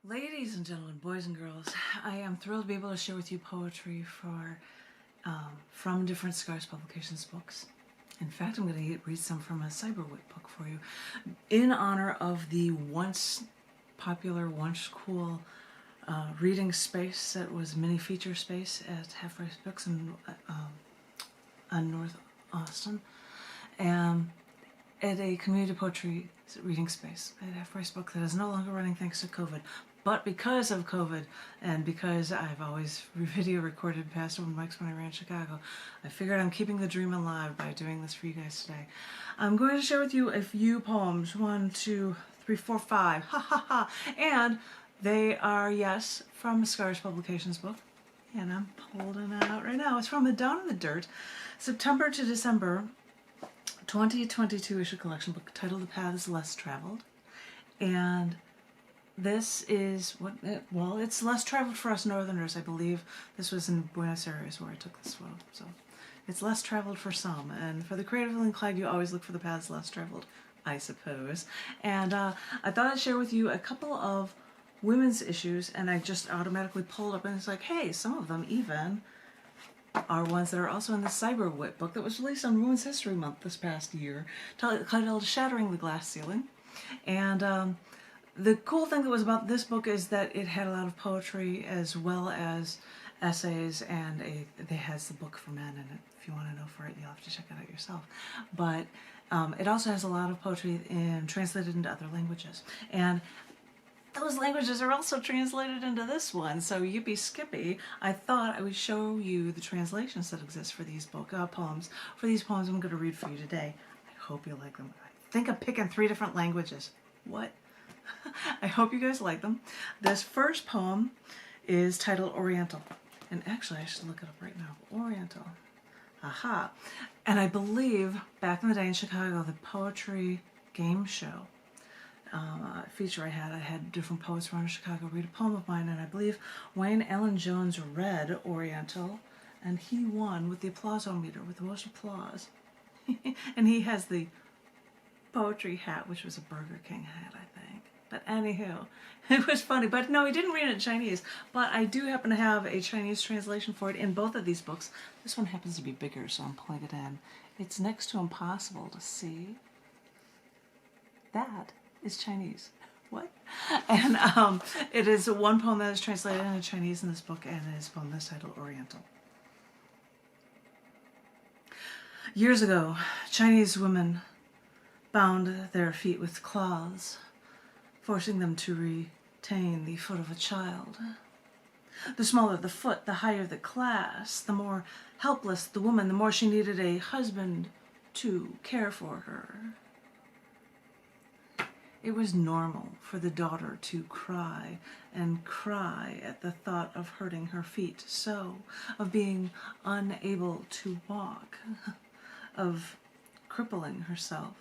Ladies and gentlemen, boys and girls, I am thrilled to be able to share with you poetry from different Scars Publications books. In fact, I'm going to read some from a Cyberwit book for you in honor of the once popular, once cool reading space that was mini feature space at Half Price Books in North Austin, and at a community poetry reading space at Half Price Book that is no longer running thanks to COVID. But because of COVID, and because I've always video recorded past open mics when I ran in Chicago, I figured I'm keeping the dream alive by doing this for you guys today. I'm going to share with you a few poems, 1, 2, 3, 4, 5, ha ha ha, and they are, yes, from a Scars Publications book, and I'm holding it out right now. It's from the Down in the Dirt, September to December 2022 issue collection book titled The Paths Less Traveled, and this is well, it's less traveled for us Northerners, I believe. This was in Buenos Aires where I took this photo, so it's less traveled for some. And for the creatively inclined, you always look for the paths less traveled, I suppose. And I thought I'd share with you a couple of women's issues, and I just automatically pulled up, and it's like, hey, some of them even are ones that are also in the Cyberwit book that was released on Women's History Month this past year, titled Shattering the Glass Ceiling. And the cool thing that was about this book is that it had a lot of poetry as well as essays, and it has the book for men in it. If you want to know for it, you'll have to check it out yourself. But it also has a lot of poetry translated into other languages. And those languages are also translated into this one, so yippee skippy. I thought I would show you the translations that exist for these poems. For these poems I'm going to read for you today. I hope you like them. I think I'm picking 3 different languages. What? I hope you guys like them. This first poem is titled Oriental. And actually, I should look it up right now. Oriental. Aha. And I believe back in the day in Chicago, the poetry game show feature I had different poets around Chicago read a poem of mine, and I believe Wayne Allen Jones read Oriental, and he won with the applause-o-meter, with the most applause. And he has the poetry hat, which was a Burger King hat, I think. But anywho, it was funny. But no, he didn't read it in Chinese. But I do happen to have a Chinese translation for it in both of these books. This one happens to be bigger, so I'm pulling it in. It's next to impossible to see. That is Chinese. What? And it is one poem that is translated into Chinese in this book, and it is a poem that's titled Oriental. Years ago, Chinese women bound their feet with claws, forcing them to retain the foot of a child. The smaller the foot, the higher the class, the more helpless the woman, the more she needed a husband to care for her. It was normal for the daughter to cry and cry at the thought of hurting her feet, so, of being unable to walk, of crippling herself.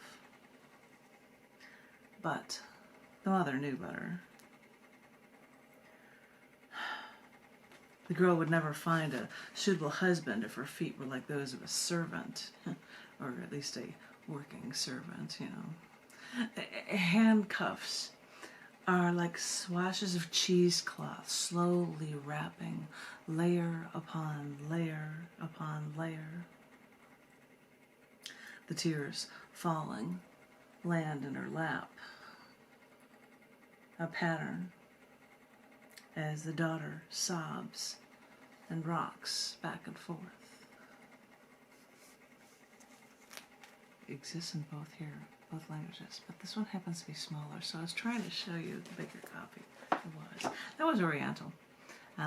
But the mother knew better. The girl would never find a suitable husband if her feet were like those of a servant, or at least a working servant, you know. Handcuffs are like swashes of cheesecloth, slowly wrapping layer upon layer upon layer. The tears falling land in her lap, a pattern as the daughter sobs and rocks back and forth. It exists in both languages, but this one happens to be smaller, so I was trying to show you the bigger copy. That was Oriental.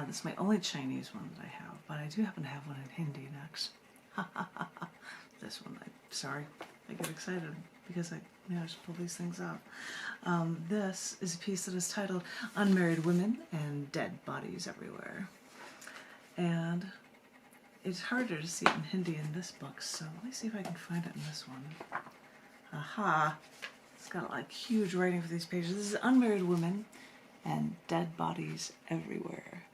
This is my only Chinese one that I have, but I do happen to have one in Hindi next. This one, sorry, I get excited because I just pull these things up. This is a piece that is titled Unmarried Women and Dead Bodies Everywhere. And it's harder to see it in Hindi in this book, so let me see if I can find it in this one. Aha! It's got like huge writing for these pages. This is Unmarried Women and Dead Bodies Everywhere.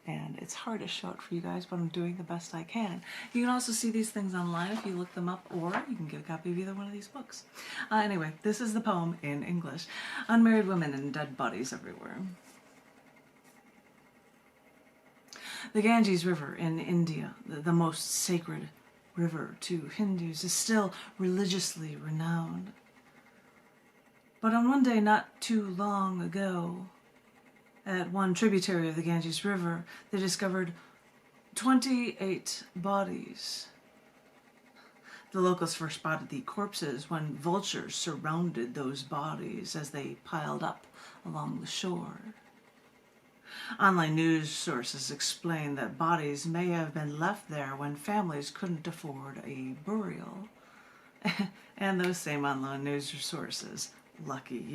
And it's hard to show it for you guys, but I'm doing the best I can. You can also see these things online if you look them up, or you can get a copy of either one of these books. Anyway, this is the poem in English. Unmarried Women and Dead Bodies Everywhere. The Ganges River in India, the most sacred river to Hindus, is still religiously renowned. But on one day not too long ago, at one tributary of the Ganges River, they discovered 28 bodies. The locals first spotted the corpses when vultures surrounded those bodies as they piled up along the shore. Online news sources explain that bodies may have been left there when families couldn't afford a burial. And those same online news sources, lucky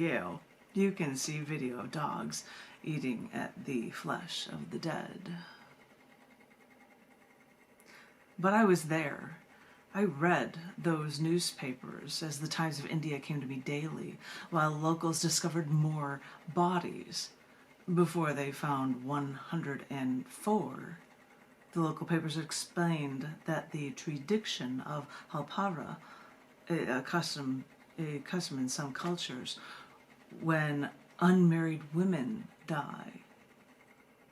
you can see video of dogs eating at the flesh of the dead. But I was there. I read those newspapers as the Times of India came to me daily, while locals discovered more bodies before they found 104. The local papers explained that the tradition of halpara, a custom in some cultures, when unmarried women die,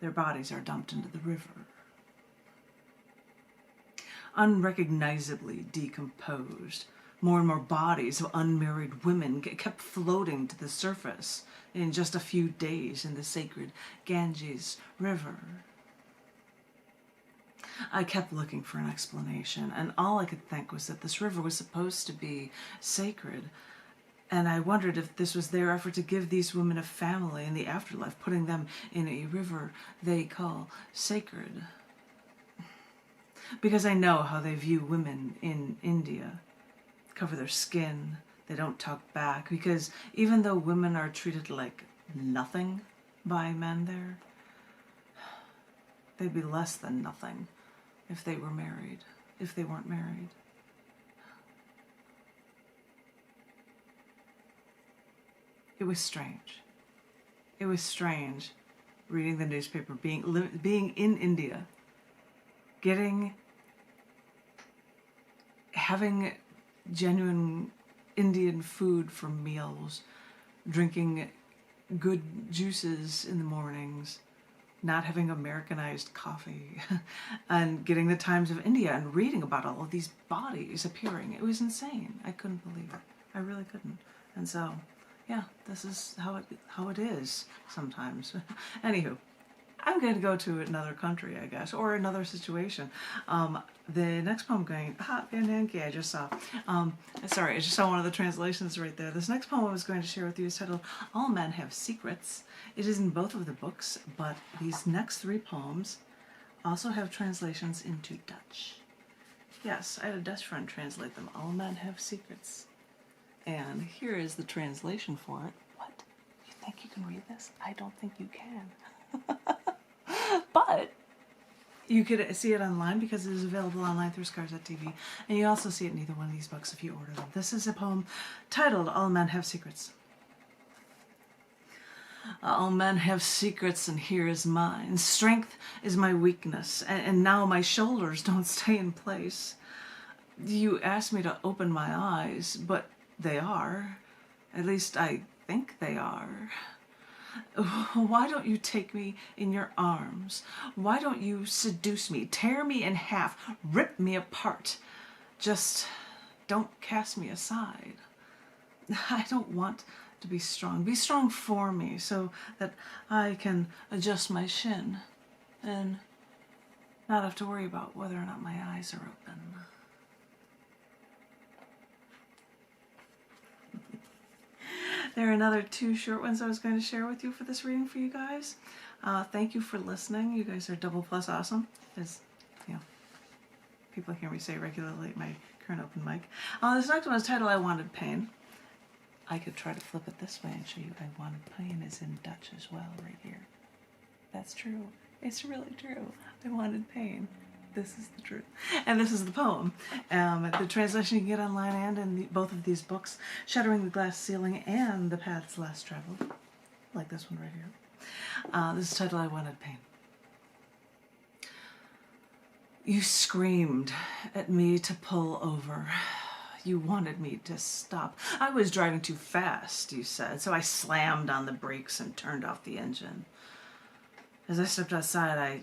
their bodies are dumped into the river. Unrecognizably decomposed, more and more bodies of unmarried women kept floating to the surface in just a few days in the sacred Ganges River. I kept looking for an explanation, and all I could think was that this river was supposed to be sacred, and I wondered if this was their effort to give these women a family in the afterlife, putting them in a river they call sacred. Because I know how they view women in India. Cover their skin, they don't talk back, because even though women are treated like nothing by men there, they'd be less than nothing if they weren't married. It was strange. It was strange reading the newspaper, being in India, having genuine Indian food for meals, drinking good juices in the mornings, not having Americanized coffee, and getting the Times of India and reading about all of these bodies appearing. It was insane. I couldn't believe it. I really couldn't. And so, yeah, this is how it is sometimes. Anywho, I'm going to go to another country, I guess, or another situation. The next poem I just saw. I just saw one of the translations right there. This next poem I was going to share with you is titled All Men Have Secrets. It is in both of the books, but these next three poems also have translations into Dutch. Yes, I had a Dutch friend translate them. All men have secrets. And here is the translation for it. What? You think you can read this? I don't think you can. But you could see it online because it is available online through Scars.tv, and you also see it in either one of these books if you order them. This is a poem titled All Men Have Secrets. All men have secrets, and here is mine. Strength is my weakness, and now my shoulders don't stay in place. You asked me to open my eyes, but they are. At least I think they are. Why don't you take me in your arms? Why don't you seduce me, tear me in half, rip me apart? Just don't cast me aside. I don't want to be strong. Be strong for me so that I can adjust my shin and not have to worry about whether or not my eyes are open. There are another two short ones I was going to share with you for this reading for you guys. Thank you for listening. You guys are double plus awesome, as people hear me say regularly at my current open mic. This next one is titled I Wanted Pain. I could try to flip it this way and show you I Wanted Pain is in Dutch as well right here. That's true. It's really true. I wanted pain. This is the truth. And this is the poem. The translation you can get online and in both of these books, Shattering the Glass Ceiling and The Paths Last Traveled, like this one right here. This is titled I Wanted Pain. You screamed at me to pull over. You wanted me to stop. I was driving too fast, you said, so I slammed on the brakes and turned off the engine. As I stepped outside, I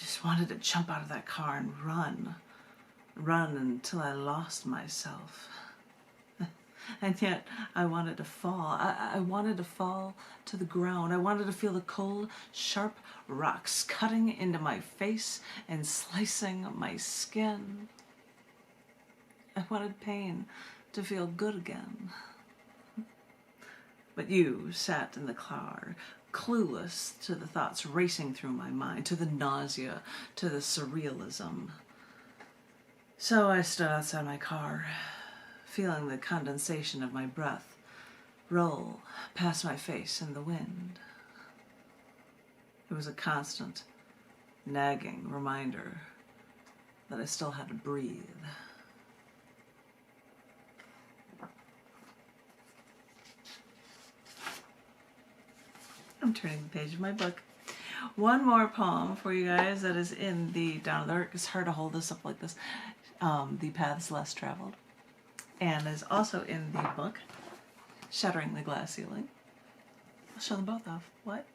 Just wanted to jump out of that car and run until I lost myself. And yet I wanted to fall. I wanted to fall to the ground. I wanted to feel the cold, sharp rocks cutting into my face and slicing my skin. I wanted pain to feel good again. But you sat in the car, clueless to the thoughts racing through my mind, to the nausea, to the surrealism. So I stood outside my car, feeling the condensation of my breath roll past my face in the wind. It was a constant, nagging reminder that I still had to breathe. I'm turning the page of my book. One more poem for you guys that is in the down there. It's hard to hold this up like this. The Paths Less Traveled. And is also in the book, Shattering the Glass Ceiling. I'll show them both off. What?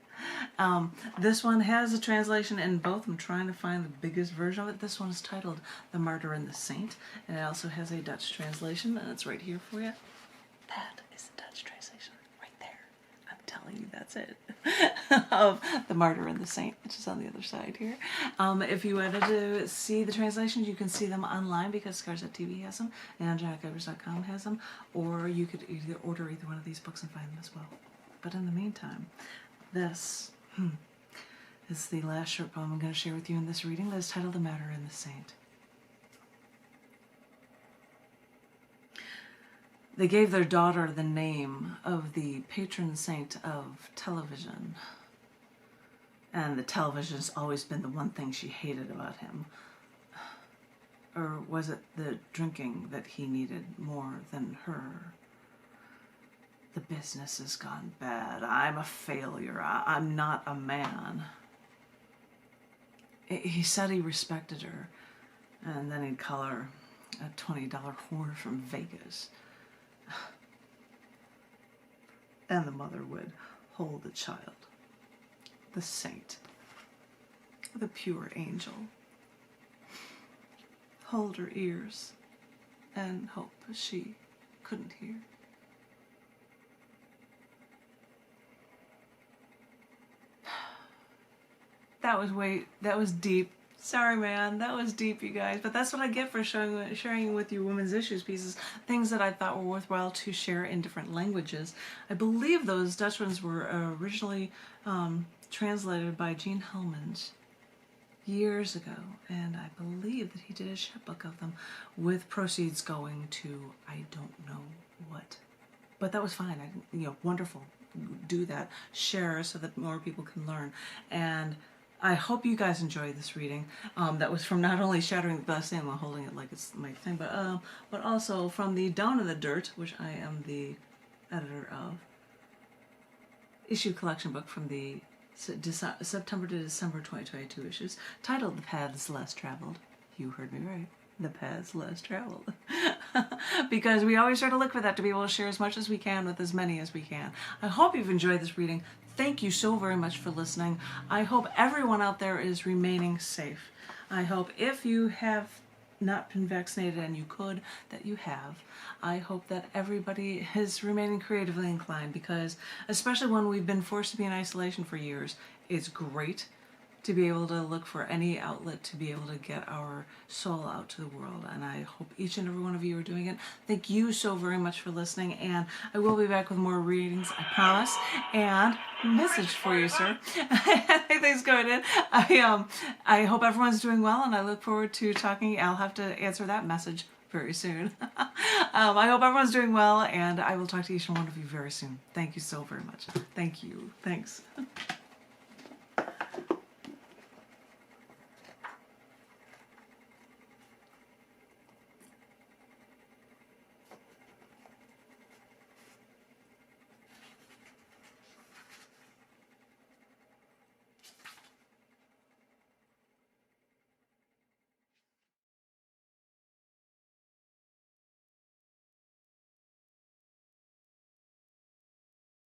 This one has a translation in both. I'm trying to find the biggest version of it. This one is titled The Martyr and the Saint. And it also has a Dutch translation, and it's right here for you. That is the Dutch translation right there. I'm telling you, that's it. Of The Martyr and the Saint, which is on the other side here. If you wanted to see the translations, you can see them online because Scars TV has them, and JanetKuypers.com has them, or you could either order either one of these books and find them as well. But in the meantime, this is the last short poem I'm going to share with you in this reading that is titled The Martyr and the Saint. They gave their daughter the name of the patron saint of television. And the television has always been the one thing she hated about him. Or was it the drinking that he needed more than her? The business has gone bad. I'm a failure. I'm not a man. He said he respected her, and then he'd call her a $20 whore from Vegas. And the mother would hold the child, the saint, the pure angel, hold her ears and hope she couldn't hear. That was deep. Sorry, man, that was deep, you guys. But that's what I get for sharing with you women's issues pieces, things that I thought were worthwhile to share in different languages. I believe those Dutch ones were originally translated by Gene Hellmans years ago, and I believe that he did a chapbook of them with proceeds going to I don't know what. But that was fine. Wonderful. Do that. Share so that more people can learn. And I hope you guys enjoyed this reading. That was from not only Shattering the Glass Ceiling, I'm holding it like it's my thing, but also from the Down in the Dirt, which I am the editor of, issue collection book from the September to December 2022 issues, titled The Paths Less Traveled. You heard me right. The Paths Less Traveled. Because we always try to look for that, to be able to share as much as we can with as many as we can. I hope you've enjoyed this reading. Thank you so very much for listening. I hope everyone out there is remaining safe. I hope if you have not been vaccinated, and you could, that you have. I hope that everybody is remaining creatively inclined, because especially when we've been forced to be in isolation for years, it's great to be able to look for any outlet to be able to get our soul out to the world. And I hope each and every one of you are doing it. Thank you so very much for listening, and I will be back with more readings, I promise. And message for you, sir. Thanks, going in. I hope everyone's doing well, and I look forward to talking. I'll have to answer that message very soon. I hope everyone's doing well, and I will talk to each one of you very soon. Thank you so very much. Thank you. Thanks.